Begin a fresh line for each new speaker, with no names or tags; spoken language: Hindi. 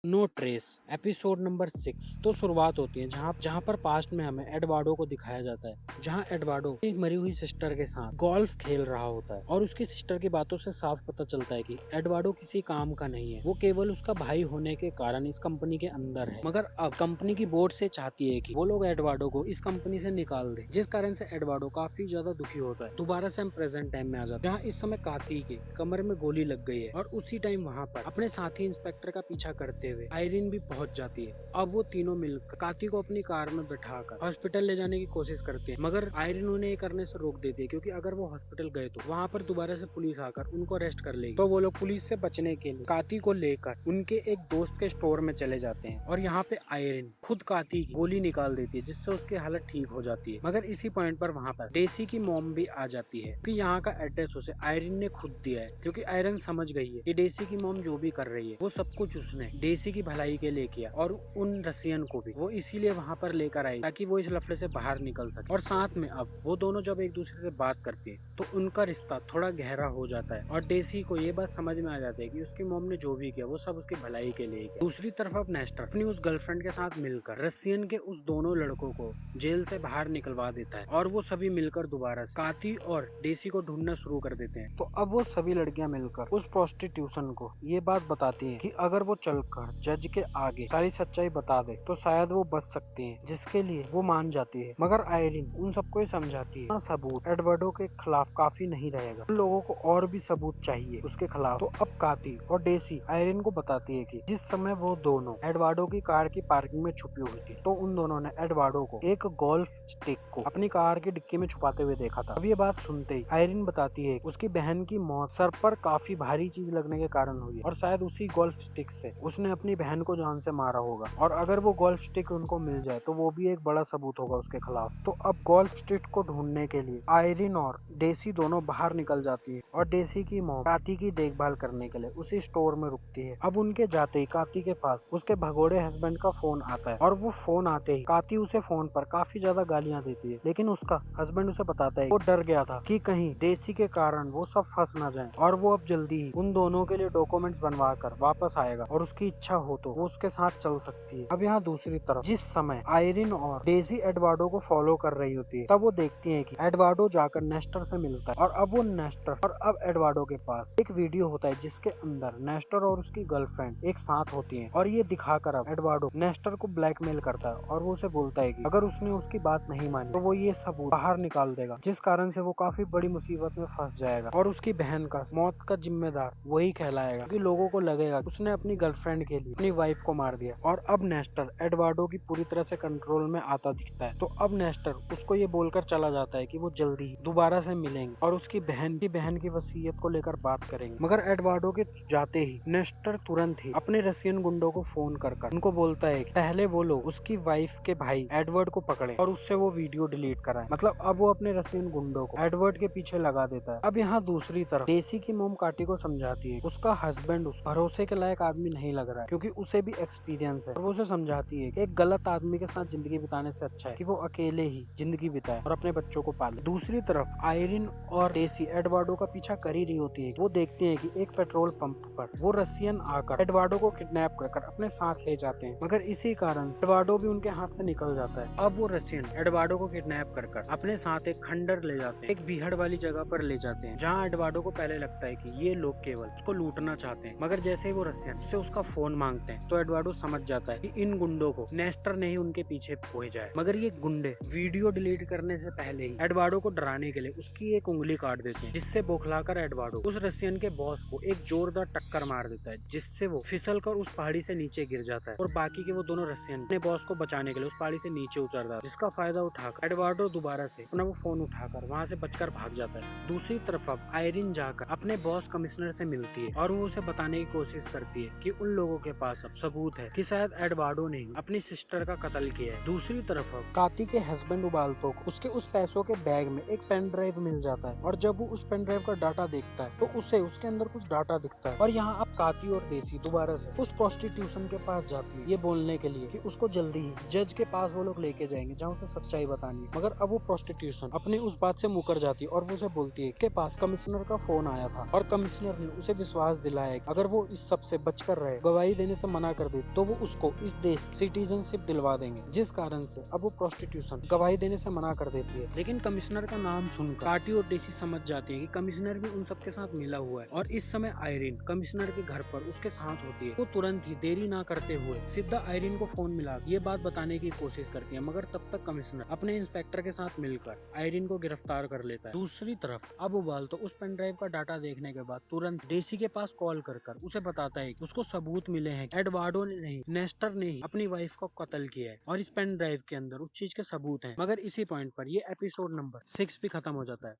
No trace episode number 6। तो शुरुआत होती है जहाँ पर पास्ट में हमें एडवार्डो को दिखाया जाता है, जहाँ एडवार्डो एक मरी हुई सिस्टर के साथ गोल्फ खेल रहा होता है और उसकी सिस्टर की बातों से साफ पता चलता है कि एडवार्डो किसी काम का नहीं है, वो केवल उसका भाई होने के कारण इस कंपनी के अंदर है। मगर अब कंपनी की बोर्ड से चाहती है कि वो लोग एडवार्डो को इस कंपनी से निकाल दे, जिस कारण से एडवार्डो काफी ज्यादा दुखी होता है। दोबारा से हम प्रेजेंट टाइम में आ जाते हैं, जहाँ इस समय काती के कमर में गोली लग गई है और उसी टाइम वहाँ पर अपने साथी इंस्पेक्टर का पीछा करते हुए आयरिन भी पहुंच जाती है। अब वो तीनों मिलकर काती को अपनी कार में बैठाकर हॉस्पिटल ले जाने की कोशिश करते हैं, मगर आयरिन उन्हें ये करने से रोक देती है, क्योंकि अगर वो हॉस्पिटल गए तो वहाँ पर दोबारा से पुलिस आकर उनको अरेस्ट कर लेगी। तो वो लोग पुलिस से बचने के लिए काती को लेकर उनके एक दोस्त के स्टोर में चले जाते हैं और यहाँ पे आयरिन खुद काती की गोली निकाल देती है, जिससे उसकी हालत ठीक हो जाती है। मगर इसी पॉइंट पर वहाँ पर डेसी की मॉम भी आ जाती है, क्योंकि यहाँ का एड्रेस उसे आयरिन ने खुद दिया है, क्योंकि आयरिन समझ गई है कि डेसी की मॉम जो भी कर रही है वो सब कुछ उसने डेसी की भलाई के लिए किया, और उन रसियन को भी वो इसीलिए वहाँ पर लेकर आई ताकि वो इस लफड़े से बाहर निकल सके। और साथ में अब वो दोनों जब एक दूसरे से बात करती है तो उनका रिश्ता थोड़ा गहरा हो जाता है, और डेसी को ये बात समझ में आ जाती है कि उसकी मॉम ने जो भी किया वो सब उसकी भलाई के लिए किया। दूसरी तरफ अब नेस्टर अपनी उस गर्लफ्रेंड के साथ मिलकर रसियन के उस दोनों लड़कों को जेल से बाहर निकलवा देता है, और वो सभी मिलकर दोबारा से काती और डेसी को ढूंढना शुरू कर देते हैं। तो अब वो सभी लड़कियां मिलकर उस प्रोस्टिट्यूशन को ये बात बताती हैं कि अगर वो चलकर जज के आगे सारी सच्चाई बता दे तो शायद वो बच सकती है, जिसके लिए वो मान जाती है। मगर आयरिन उन सबको समझाती है सबूत एडवर्डो के खिलाफ काफी नहीं रहेगा, उन लोगों को और भी सबूत चाहिए उसके खिलाफ। तो अब काती और डेसी आयरिन को बताती है कि जिस समय वो दोनों एडवर्डो की कार की पार्किंग में छुपी हुई थी तो उन दोनों ने एडवर्डो को एक गोल्फ स्टिक को अपनी कार की डिक्की में छुपाते हुए देखा था। अब ये बात सुनते ही आयरिन बताती है उसकी बहन की मौत सर पर काफी भारी चीज लगने के कारण हुई है, और शायद उसी गोल्फ स्टिक से उसने अपनी बहन को जान से मारा होगा, और अगर वो गोल्फ स्टिक उनको मिल जाए तो वो भी एक बड़ा सबूत होगा उसके खिलाफ। तो अब गोल्फ स्टिक को ढूंढने के लिए आयरिन और डेसी दोनों बाहर निकल जाती है, और डेसी की मॉम काती की देखभाल करने के लिए उसी स्टोर में रुकती है। अब उनके जाते ही काती के पास उसके भगोड़े हस्बैंड का फोन आता है, और वो फोन आते ही काती उसे फोन पर काफी ज्यादा गालियां देती है, लेकिन उसका हस्बैंड उसे बताता है वो डर गया था कि कहीं डेसी के कारण वो सब फंस ना जाए, और वो अब जल्दी ही उन दोनों के लिए डॉक्यूमेंट्स बनवा कर वापस आएगा, और उसकी इच्छा हो तो वो उसके साथ चल सकती है। अब यहाँ दूसरी तरफ जिस समय आयरिन और डेजी एडवर्डो को फॉलो कर रही होती है, तब वो देखती है कि एडवर्डो जाकर नेस्टर से मिलता है, और अब वो नेस्टर और अब एडवर्डो के पास एक वीडियो होता है जिसके अंदर नेस्टर और उसकी गर्लफ्रेंड एक साथ होती है, और ये दिखाकर अब एडवर्डो नेस्टर को ब्लैकमेल करता है, और वो उसे बोलता है कि अगर उसने उसकी बात नहीं मानी तो वो ये सबूत बाहर निकाल देगा, जिस कारण से वो काफी बड़ी मुसीबत में फंस जाएगा, और उसकी बहन का मौत का जिम्मेदार वही कहलाएगा, क्योंकि लोगों को लगेगा उसने अपनी गर्लफ्रेंड के लिए अपनी वाइफ को मार दिया। और अब नेस्टर एडवर्डो की पूरी तरह से कंट्रोल में आता दिखता है, तो अब नेस्टर उसको ये बोलकर चला जाता है कि वो जल्दी दोबारा से मिलेंगे और उसकी बहन की वसीयत को लेकर बात करेंगे। मगर एडवर्डो के जाते ही नेस्टर तुरंत ही अपने रसियन गुंडों को फोन कर उनको बोलता है कि पहले वो लोग उसकी वाइफ के भाई एडवर्ड को पकड़े और उससे वो वीडियो डिलीट कराए। मतलब अब वो अपने रसियन गुंडों को एडवर्ड के पीछे लगा देता है। अब यहाँ दूसरी तरफ डेसी की मोम काटी को समझाती है उसका हस्बैंड उस भरोसे के लायक आदमी नहीं लग रहा है, क्योंकि उसे भी एक्सपीरियंस है, और वो उसे समझाती है एक गलत आदमी के साथ जिंदगी बिताने से अच्छा है कि वो अकेले ही जिंदगी बिताए और अपने बच्चों को पाले। दूसरी तरफ आयरिन और डेसी एडवर्डो का पीछा कर ही रही होती है। वो देखते हैं कि एक पेट्रोल पंप पर वो रसियन आकर एडवर्डो को किडनैप कर अपने साथ ले जाते हैं, मगर इसी कारण एडवर्डो भी उनके हाथ से निकल जाता है। अब वो रसियन एडवर्डो को किडनैप कर अपने साथ एक खंडर ले जाते हैं, एक बीहड़ वाली जगह पर ले जाते हैं, जहाँ एडवर्डो को पहले लगता है कि ये लोग केवल उसको लूटना चाहते हैं, मगर जैसे ही वो रसियन से उसका फोन मांगते हैं तो एडवर्डो समझ जाता है कि इन गुंडों को नेस्टर ने ही उनके पीछे भेजा है। मगर ये गुंडे वीडियो डिलीट करने से पहले ही एडवर्डो को डराने के लिए उसकी एक उंगली काट देते हैं, जिससे बौखलाकर एडवर्डो उस रसियन के बॉस को एक जोरदार टक्कर मार देता है, जिससे वो फिसल कर उस पहाड़ी से नीचे गिर जाता है, और बाकी के वो दोनों रसियन अपने बॉस को बचाने के लिए उस पहाड़ी से नीचे उतरता है, जिसका फायदा उठाकर एडवर्डो दोबारा से अपना वो फोन उठाकर वहाँ से बचकर भाग जाता है। दूसरी तरफ अब आयरिन जाकर अपने बॉस कमिश्नर से मिलती है, और वो उसे बताने की कोशिश करती है कि उन लोगों के पास अब सबूत है कि शायद एडवर्डो ने अपनी सिस्टर का कत्ल किया है। दूसरी तरफ अब काती के हस्बैंड उबाल्तो को उसके उस पैसों के बैग में एक पेन ड्राइव मिल जाता है, और जब वो उस पेन ड्राइव का डाटा देखता है तो उसे उसके अंदर कुछ डाटा दिखता है। और यहाँ अब काती और डेसी दोबारा से उस प्रोस्टिट्यूशन के पास जाती है ये बोलने के लिए कि उसको जल्दी ही जज के पास वो लोग लेके जाएंगे जहाँ उसे सच्चाई बतानी है। मगर अब वो प्रोस्टिट्यूशन अपनी उस बात से मुकर जाती है, और वो उसे बोलती है के पास कमिश्नर का फोन आया था, और कमिश्नर ने उसे विश्वास दिलाया कि अगर वो इस सब से बचकर रहे, गवाही गवाही देने से मना कर देती तो वो उसको इस देश सिटीजनशिप दिलवा देंगे, जिस कारण से अब वो प्रोस्टिट्यूशन गवाही देने से मना कर देती है। लेकिन कमिश्नर का नाम सुनकर काटी और डेसी समझ जाती है कि कमिश्नर भी उन सबके साथ मिला हुआ है और इस समय आयरीन कमिश्नर के घर पर उसके साथ होती है। वो तुरंत ही देरी ना करते हुए सीधा आयरीन को फोन मिला ये बात बताने की कोशिश करती है, मगर तब तक कमिश्नर अपने इंस्पेक्टर के साथ मिलकर आयरीन को गिरफ्तार कर लेता है। दूसरी तरफ अब उबाल तो उस पेन ड्राइव का डाटा देखने के बाद तुरंत डेसी के पास कॉल कर उसे बताता है कि उसको सबूत मिले हैं एडवार्डो ने नहीं नेस्टर ने ही अपनी वाइफ को कत्ल किया है और इस पेन ड्राइव के अंदर उस चीज के सबूत हैं। मगर इसी पॉइंट पर ये एपिसोड नंबर 6 भी खत्म हो जाता है।